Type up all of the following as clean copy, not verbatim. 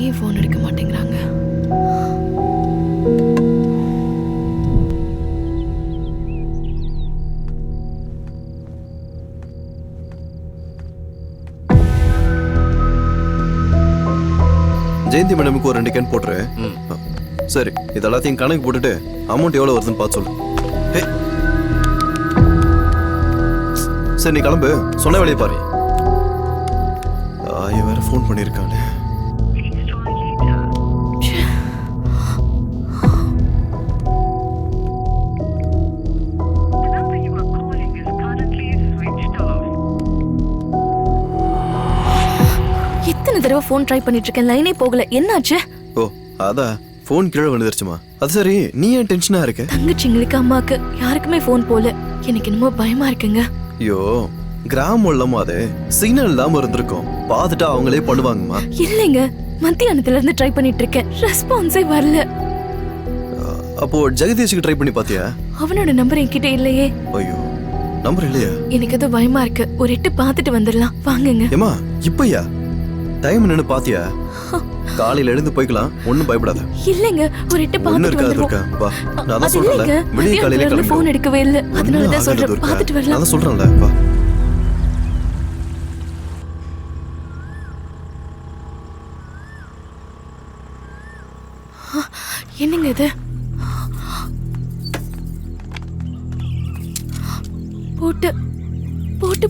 ஏன் ஃபோன் எடுக்க மாட்டேங்கிறாங்க? ஜெயந்தி மேடமுக்கு ஒரு 2 கேன் போட்டுரு. சரி, இது எல்லாத்தையும் கணக்கு போட்டுட்டு அமௌண்ட் எவ்வளவு வருதுன்னு பார்த்து சொல்லு. சரி, நீ கிளம்பு. சொன்ன வேலையை பாரு. வேற ஃபோன் பண்ணிருக்கானே. எத்தனை தடவை ஃபோன் ட்ரை பண்ணிட்டு இருக்கேன், லைனே போகல. என்னாச்சு? ஓ, அதான் ஃபோன் கீழே விழுந்துருச்சுமா. அது சரி, நீ ஏன் டென்ஷனா இருக்க? தங்கச்சிங்களுக்கு அம்மாக்கு யாருக்குமே ஃபோன் போல. எனக்கு என்னமோ பயமா இருக்குங்க. ஐயோ, கிராமம் உள்ளமா அது சிக்னல் இல்லாம இருந்திருக்கும். பார்த்துட்டா அவங்களே பண்ணுவாங்கம்மா. இல்லைங்க, மத்தியானத்துல இருந்து ட்ரை பண்ணிட்டு இருக்கேன், ரெஸ்பான்ஸே வரல. அப்போ ஜெகதீஷுக்கு ட்ரை பண்ணி பாத்தியா? அவனோட நம்பர் என்கிட்ட இல்லையே. ஐயோ, நம்பர் இல்லையா? எனக்கு ஏதோ பயமா இருக்கு. ஒரு எட்டு பார்த்துட்டு வந்துடலாம் வாங்குங்க. ஏமா, இப்பயா டைம் நின்னு பாத்தியா? காலையில எழுந்து போய்க்கலாம், ஒண்ணும் பயப்படாத. இல்லைங்க, ஒரு எட்டு பார்த்துட்டு வந்துருவோம். வா, நான் தான் சொல்றேன்ல, வெளிய காலையில கிளம்பு. ஃபோன் எடுக்கவே இல்ல, அதனால தான் சொல்றேன், பார்த்துட்டு வரலாம். நான் சொல்றேன்ல, வா. என்னங்க இது?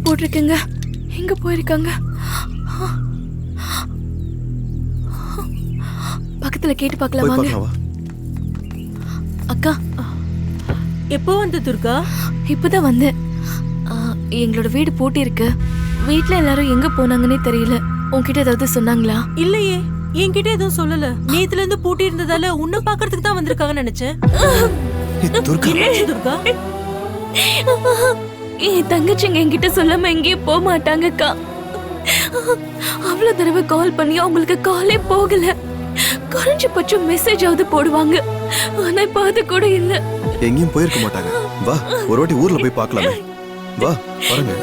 போட்டிருக்கேங்க. எங்க போயிருக்காங்க? பக்கத்துல கேட்டு பார்க்கலாம் வாங்க. அக்கா, எப்போ வந்த துர்கா? இப்பதான் வந்தேன். எங்களோட வீடு பூட்டி இருக்கு. வீட்ல எல்லாரும் எங்க போனாங்கன்னே தெரியல. உன்கிட்ட ஏதாவது சொன்னாங்களா? இல்லையே, என்கிட்ட எதுவும் சொல்லல. நேத்துல இருந்து பூட்டி இருந்ததால உன்ன பாக்குறதுக்கு தான் வந்திருக்காங்கன்னு நினைச்சேன். துர்கா, என் தங்கச்சிங்க என்கிட்ட சொல்லாம எங்கேயும் போக மாட்டாங்கக்கா. அவ்வளவு தடவை கால் பண்ணி அவங்களுக்கு காலே போகல. குறைஞ்சபட்சம் மெசேஜ் ஆவது போடுவாங்க. ஆனா இப்ப அது கூட இல்ல. எங்கேயும் போயிருக்க மாட்டாங்க. வா, ஒரு வாட்டி ஊர்ல போய் பார்க்கலாமே. வா, பாருங்க.